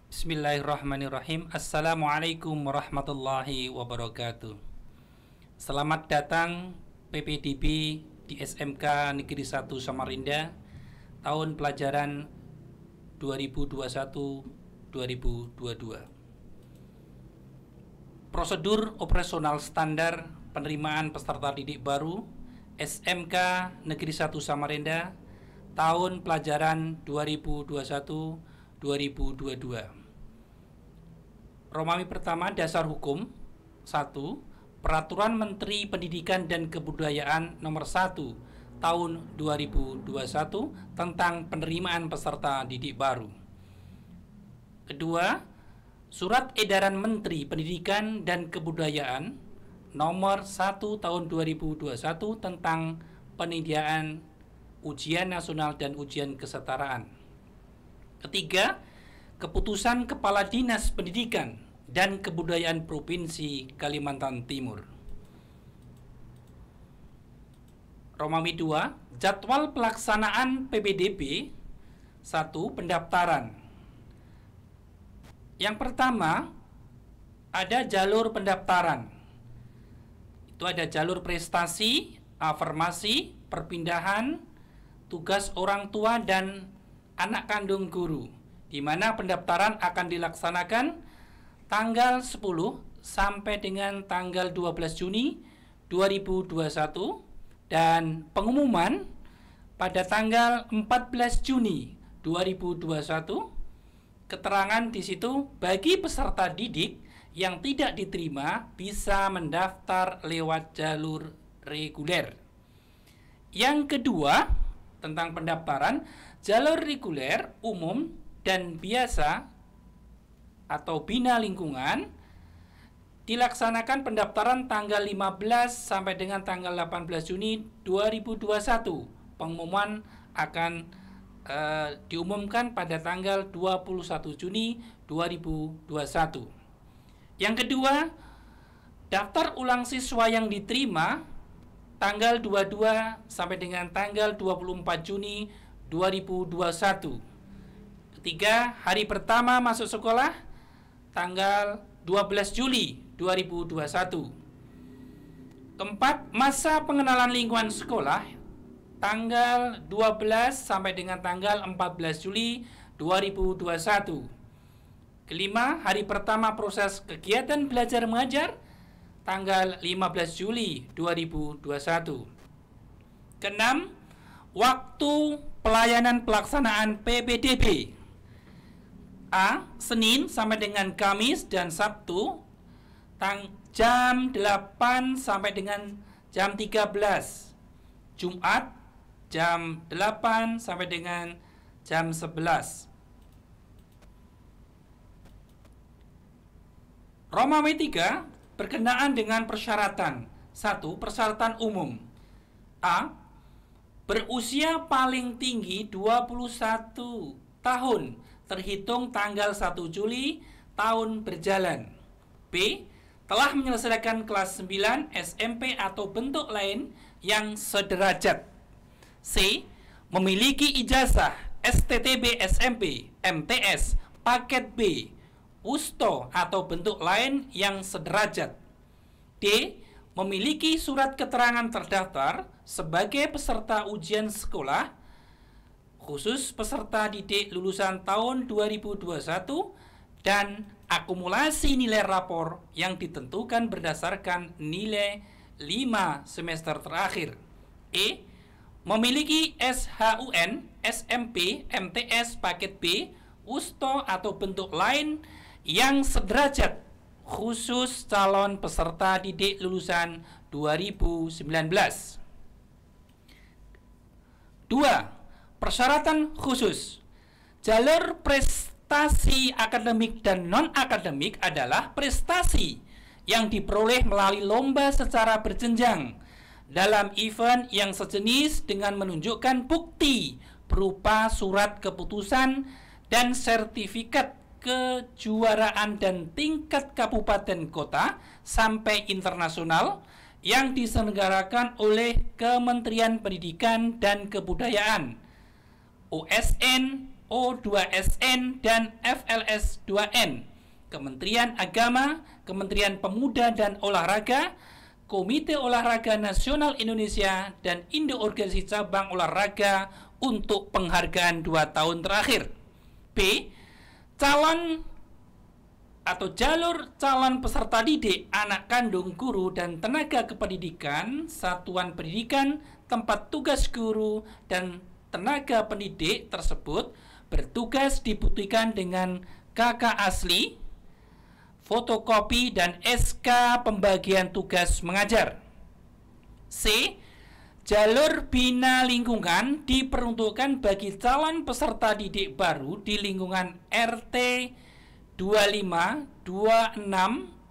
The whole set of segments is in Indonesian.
Bismillahirrahmanirrahim. Assalamualaikum warahmatullahi wabarakatuh. Selamat datang PPDB di SMK Negeri 1 Samarinda tahun pelajaran 2021-2022. Prosedur operasional standar penerimaan peserta didik baru SMK Negeri 1 Samarinda tahun pelajaran 2021-2022. Romawi pertama, dasar hukum. 1. Peraturan Menteri Pendidikan dan Kebudayaan Nomor 1 Tahun 2021 tentang penerimaan peserta didik baru. Kedua, Surat Edaran Menteri Pendidikan dan Kebudayaan Nomor 1 Tahun 2021 tentang penyediaan ujian nasional dan ujian kesetaraan. Ketiga, Keputusan Kepala Dinas Pendidikan dan Kebudayaan Provinsi Kalimantan Timur. Romawi 2, jadwal pelaksanaan PPDB. 1. Pendaftaran. Yang pertama, ada jalur pendaftaran. Itu ada jalur prestasi, afirmasi, perpindahan, tugas orang tua dan anak kandung guru, di mana pendaftaran akan dilaksanakan tanggal 10 sampai dengan tanggal 12 Juni 2021 dan pengumuman pada tanggal 14 Juni 2021. Keterangan di situ bagi peserta didik yang tidak diterima bisa mendaftar lewat jalur reguler. Yang kedua, tentang pendaftaran, jalur reguler umum dan biasa atau bina lingkungan dilaksanakan pendaftaran tanggal 15 sampai dengan tanggal 18 Juni 2021. Pengumuman akan diumumkan pada tanggal 21 Juni 2021. Yang kedua, daftar ulang siswa yang diterima tanggal 22 sampai dengan tanggal 24 Juni 2021. Ketiga, hari pertama masuk sekolah tanggal 12 Juli 2021. Keempat, masa pengenalan lingkungan sekolah tanggal 12 sampai dengan tanggal 14 Juli 2021. Kelima, hari pertama proses kegiatan belajar mengajar tanggal 15 Juli 2021. Keenam, waktu pelayanan pelaksanaan PPDB. A. Senin sampai dengan Kamis dan Sabtu jam 8 sampai dengan jam 13. Jumat jam 8 sampai dengan jam 11. Romawi 3 berkenaan dengan persyaratan. 1. Persyaratan umum. A. Berusia paling tinggi 21 tahun terhitung tanggal 1 Juli tahun berjalan. B. Telah menyelesaikan kelas 9 SMP atau bentuk lain yang sederajat. C. Memiliki ijazah STTB SMP, MTS, paket B, USTO atau bentuk lain yang sederajat. D. Memiliki surat keterangan terdaftar sebagai peserta ujian sekolah khusus peserta didik lulusan tahun 2021 dan akumulasi nilai rapor yang ditentukan berdasarkan nilai 5 semester terakhir. E. Memiliki SHUN, SMP, MTS, paket B, USTO atau bentuk lain yang sederajat khusus calon peserta didik lulusan 2019. 2. Persyaratan khusus. Jalur prestasi akademik dan non-akademik adalah prestasi yang diperoleh melalui lomba secara berjenjang dalam event yang sejenis dengan menunjukkan bukti berupa surat keputusan dan sertifikat kejuaraan dan tingkat kabupaten kota sampai internasional yang diselenggarakan oleh Kementerian Pendidikan dan Kebudayaan, OSN, O2SN, dan FLS2N, Kementerian Agama, Kementerian Pemuda dan Olahraga, Komite Olahraga Nasional Indonesia, dan Indo Organisasi Cabang Olahraga untuk penghargaan 2 tahun terakhir. B. Calon atau jalur calon peserta didik, anak kandung guru dan tenaga kependidikan, satuan pendidikan, tempat tugas guru dan tenaga pendidik tersebut bertugas dibuktikan dengan KK asli, fotokopi, dan SK pembagian tugas mengajar. C. Jalur bina lingkungan diperuntukkan bagi calon peserta didik baru di lingkungan RT 25, 26,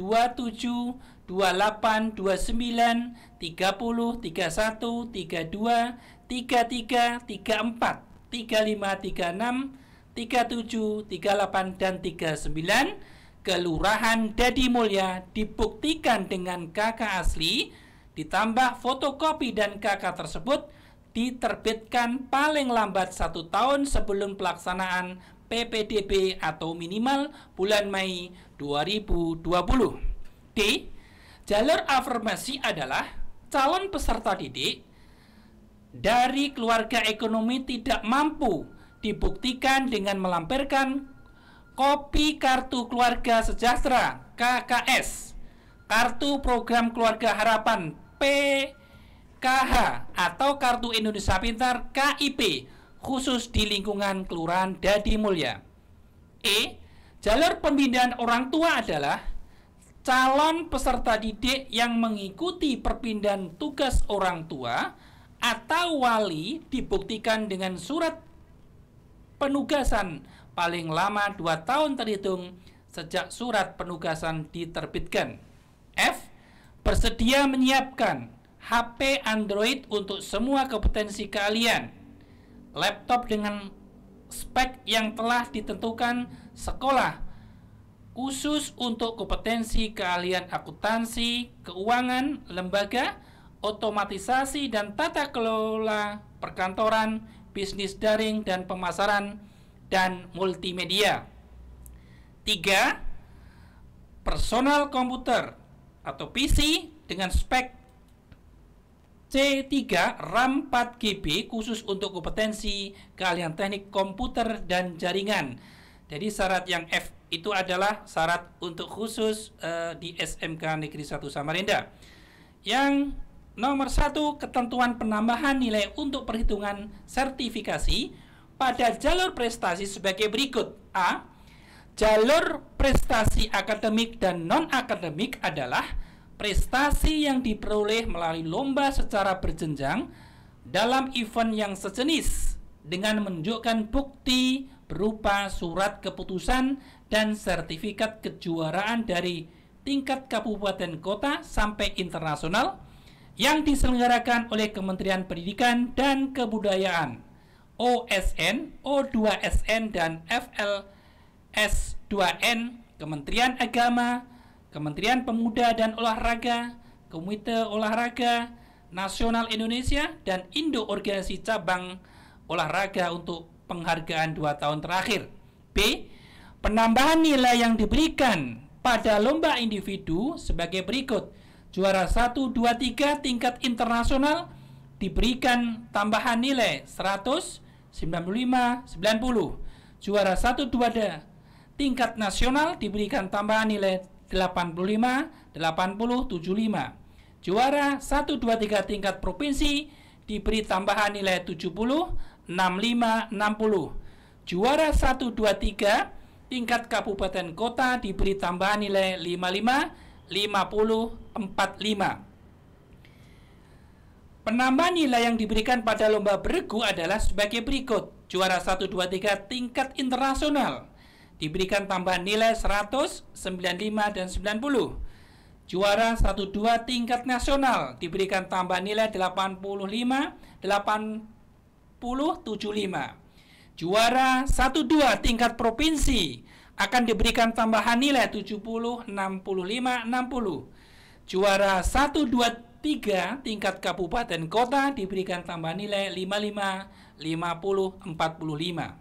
27, 28, 29, 30, 31, 32, 33, 34, 35, 36, 37, 38, dan 39, Kelurahan Dadi Mulya dibuktikan dengan KK asli, ditambah fotokopi, dan KK tersebut diterbitkan paling lambat 1 tahun sebelum pelaksanaan PPDB atau minimal bulan Mei 2020. D. Jalur afirmasi adalah calon peserta didik dari keluarga ekonomi tidak mampu dibuktikan dengan melampirkan kopi kartu keluarga sejahtera KKS, kartu program keluarga harapan PKH, atau kartu Indonesia Pintar KIP khusus di lingkungan Kelurahan Dadi Mulya. E. Jalur pembinaan orang tua adalah calon peserta didik yang mengikuti perpindahan tugas orang tua atau wali dibuktikan dengan surat penugasan paling lama 2 tahun terhitung sejak surat penugasan diterbitkan. F. Bersedia menyiapkan HP Android untuk semua kompetensi keahlian, laptop dengan spek yang telah ditentukan sekolah, khusus untuk kompetensi keahlian akuntansi, keuangan, lembaga, otomatisasi dan tata kelola perkantoran, bisnis daring dan pemasaran, dan multimedia. 3. Personal komputer atau PC dengan spek C3 RAM 4GB khusus untuk kompetensi keahlian teknik komputer dan jaringan. Jadi syarat yang F itu adalah syarat untuk khusus di SMK Negeri 1 Samarinda. Yang nomor 1, ketentuan penambahan nilai untuk perhitungan sertifikasi pada jalur prestasi sebagai berikut. A. Jalur prestasi akademik dan non-akademik adalah prestasi yang diperoleh melalui lomba secara berjenjang dalam event yang sejenis dengan menunjukkan bukti berupa surat keputusan dan sertifikat kejuaraan dari tingkat kabupaten kota sampai internasional yang diselenggarakan oleh Kementerian Pendidikan dan Kebudayaan, OSN, O2SN, dan FLS2N, Kementerian Agama, Kementerian Pemuda dan Olahraga, Komite Olahraga Nasional Indonesia, dan Indo Organisasi Cabang Olahraga untuk penghargaan 2 tahun terakhir. B. Penambahan nilai yang diberikan pada lomba individu sebagai berikut. Juara 1, 2, 3 tingkat internasional diberikan tambahan nilai 100, 95, 90. Juara 1, 2 tingkat nasional diberikan tambahan nilai 85, 80, 75. Juara 1, 2, 3 tingkat provinsi diberi tambahan nilai 70, 65, 60. Juara 1, 2, 3 tingkat kabupaten kota diberi tambahan nilai 55, 50, 45. Penambahan nilai yang diberikan pada lomba beregu adalah sebagai berikut. Juara 1, 2, 3 tingkat internasional diberikan tambahan nilai 100, 95, dan 90. Juara 1, 2 tingkat nasional diberikan tambahan nilai 85, 80, 75. Juara 1, 2 tingkat provinsi akan diberikan tambahan nilai 70, 65, 60. Juara 1, 2, 3 tingkat kabupaten kota diberikan tambahan nilai 55, 50, 45.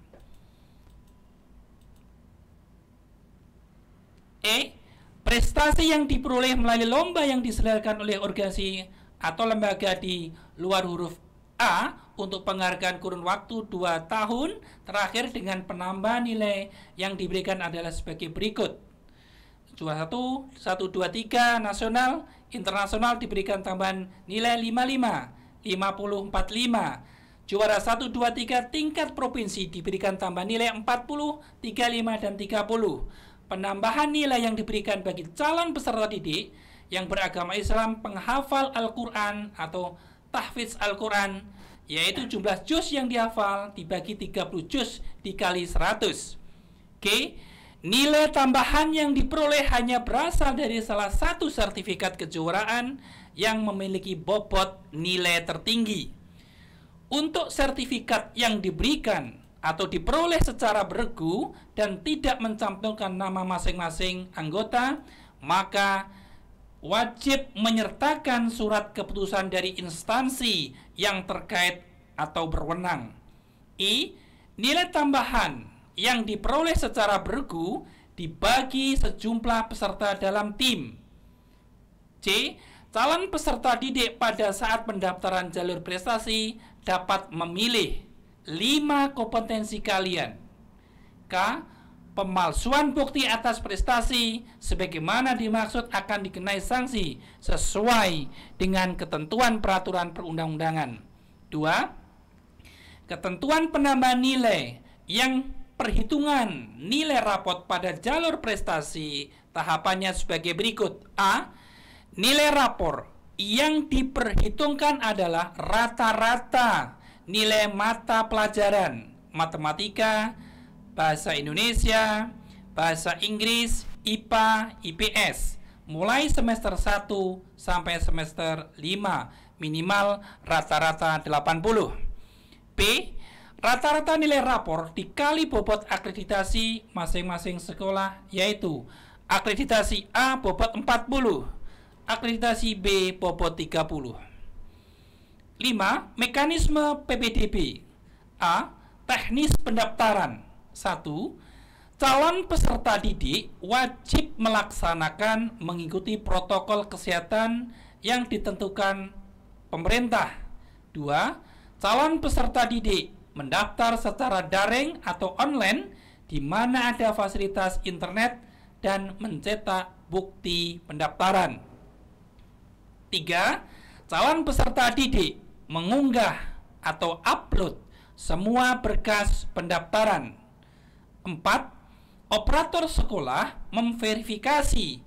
E. Prestasi yang diperoleh melalui lomba yang diselenggarakan oleh organisasi atau lembaga di luar huruf A untuk penghargaan kurun waktu 2 tahun terakhir dengan penambahan nilai yang diberikan adalah sebagai berikut. Juara 1, 1, 2, 3 nasional, internasional diberikan tambahan nilai 55, 50, 45. Juara 1, 2, 3 tingkat provinsi diberikan tambahan nilai 40, 35, dan 30. Penambahan nilai yang diberikan bagi calon peserta didik yang beragama Islam penghafal Al-Quran atau tahfidz Al-Quran, yaitu jumlah juz yang dihafal dibagi 30 juz dikali 100. G. Nilai tambahan yang diperoleh hanya berasal dari salah satu sertifikat kejuaraan yang memiliki bobot nilai tertinggi. Untuk sertifikat yang diberikan atau diperoleh secara beregu dan tidak mencantumkan nama masing-masing anggota, maka wajib menyertakan surat keputusan dari instansi yang terkait atau berwenang. I. Nilai tambahan yang diperoleh secara beregu dibagi sejumlah peserta dalam tim. C. Calon peserta didik pada saat pendaftaran jalur prestasi dapat memilih 5 kompetensi kalian. K. Pemalsuan bukti atas prestasi sebagaimana dimaksud akan dikenai sanksi sesuai dengan ketentuan peraturan perundang-undangan. 2. Ketentuan penambahan nilai yang perhitungan nilai rapot pada jalur prestasi tahapannya sebagai berikut. A. Nilai rapor yang diperhitungkan adalah rata-rata nilai mata pelajaran matematika, bahasa Indonesia, bahasa Inggris, IPA, IPS mulai semester 1 sampai semester 5 minimal rata-rata 80. B. Rata-rata nilai rapor dikali bobot akreditasi masing-masing sekolah, yaitu akreditasi A bobot 40, akreditasi B bobot 30. 5. Mekanisme PPDB. A. Teknis pendaftaran. 1. Calon peserta didik wajib melaksanakan mengikuti protokol kesehatan yang ditentukan pemerintah. 2. Calon peserta didik mendaftar secara daring atau online di mana ada fasilitas internet dan mencetak bukti pendaftaran. 3. Calon peserta didik mengunggah atau upload semua berkas pendaftaran. 4. Operator sekolah memverifikasi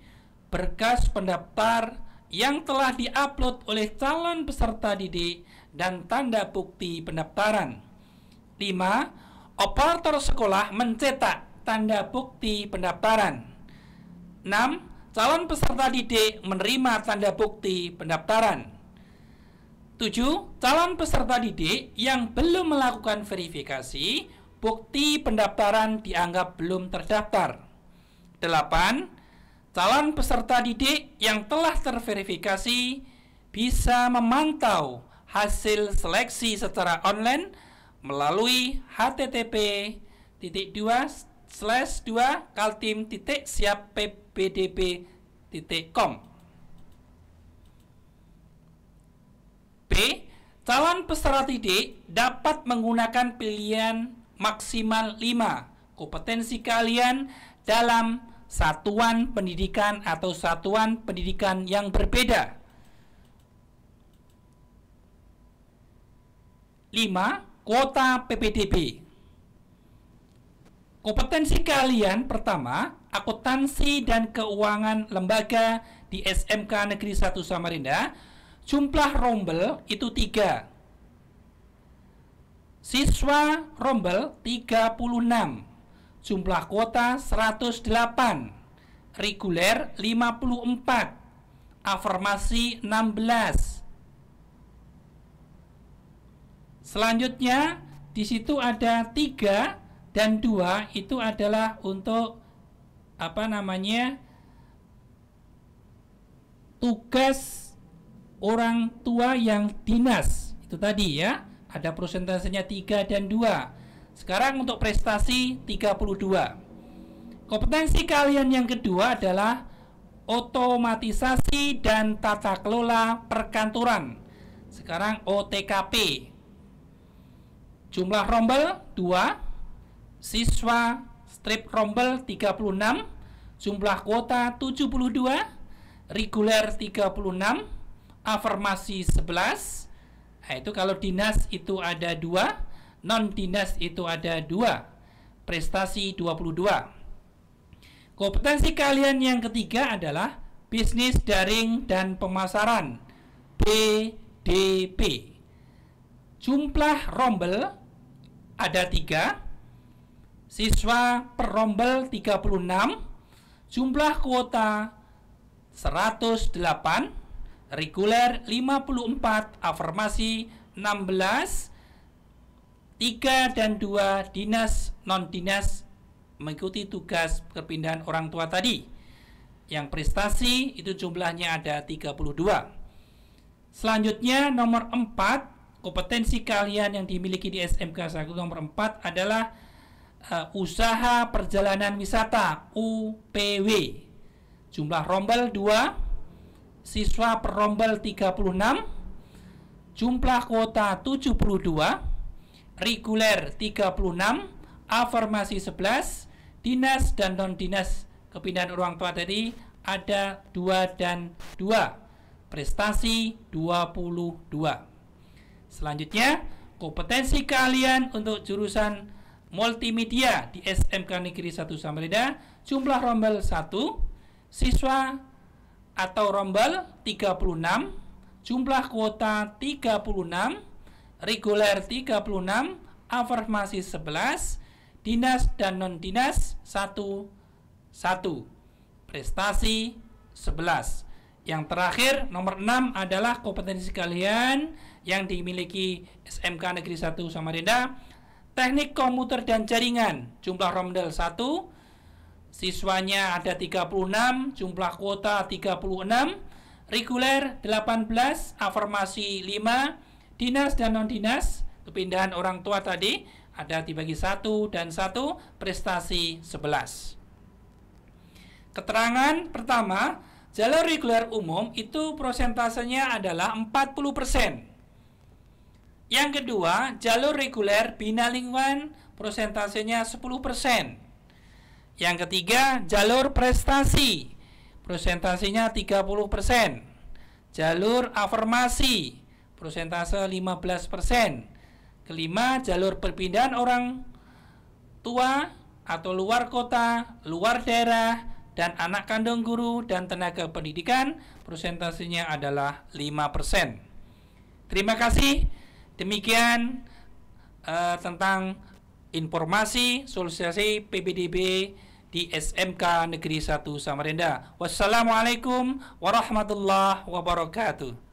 berkas pendaftar yang telah diupload oleh calon peserta didik dan tanda bukti pendaftaran. 5. Operator sekolah mencetak tanda bukti pendaftaran. 6. Calon peserta didik menerima tanda bukti pendaftaran. 7. Calon peserta didik yang belum melakukan verifikasi bukti pendaftaran dianggap belum terdaftar. 8. Calon peserta didik yang telah terverifikasi bisa memantau hasil seleksi secara online melalui http://kaltim.siap.ppdb.com. B. Calon peserta didik dapat menggunakan pilihan maksimal 5 kompetensi kalian dalam satuan pendidikan atau satuan pendidikan yang berbeda. 5. Kuota PPDB. Kompetensi kalian pertama, akuntansi dan keuangan lembaga di SMK Negeri 1 Samarinda. Jumlah rombel itu 3. Siswa rombel 36. Jumlah kuota 108. Reguler 54. Afirmasi 16. Selanjutnya di situ ada 3 dan 2 itu adalah untuk tugas orang tua yang dinas. Itu tadi ya, ada persentasenya 3 dan 2. Sekarang untuk prestasi 32. Kompetensi kalian yang kedua adalah otomatisasi dan tata kelola perkantoran. Sekarang OTKP. Jumlah rombel 2, siswa strip rombel 36, jumlah kuota 72, reguler 36, afirmasi 11. Nah, itu kalau dinas itu ada 2, non dinas itu ada 2, prestasi 22. Kompetensi kalian yang ketiga adalah bisnis daring dan pemasaran, BDP. Jumlah rombel ada 3, siswa per rombel 36, jumlah kuota 108, reguler 54, afirmasi 16, 3 dan 2 dinas non dinas mengikuti tugas perpindahan orang tua tadi. Yang prestasi itu jumlahnya ada 32. Selanjutnya nomor 4, kompetensi kalian yang dimiliki di SMK 1 nomor 4 adalah usaha perjalanan wisata, UPW. Jumlah rombel 2, siswa per rombel 36, jumlah kuota 72, reguler 36, afirmasi 11, dinas dan non dinas kepindahan orang tua tadi ada 2 dan 2, prestasi 22. Selanjutnya kompetensi kalian untuk jurusan multimedia di SMK Negeri 1 Samarinda, jumlah rombel 1, siswa atau rombel 36, jumlah kuota 36, reguler 36, afirmasi 11, dinas dan non dinas 1, prestasi 11. Yang terakhir nomor 6 adalah kompetensi kalian yang dimiliki SMK Negeri 1 Samarinda, teknik komputer dan jaringan, jumlah rombel 1, siswanya ada 36, jumlah kuota 36, reguler 18, afirmasi 5, dinas dan non dinas kepindahan orang tua tadi ada dibagi 1 dan 1, prestasi 11. Keterangan pertama, jalur reguler umum itu prosentasenya adalah 40%. Yang kedua, jalur reguler bina lingkungan prosentasenya 10%. Yang ketiga, jalur prestasi prosentasenya 30%. Jalur afirmasi prosentase 15%. Kelima, jalur perpindahan orang tua atau luar kota, luar daerah, dan anak kandung guru dan tenaga pendidikan prosentasenya adalah 5%. Terima kasih. Demikian tentang informasi sosialisasi PPDB di SMK Negeri 1 Samarinda. Wassalamualaikum warahmatullahi wabarakatuh.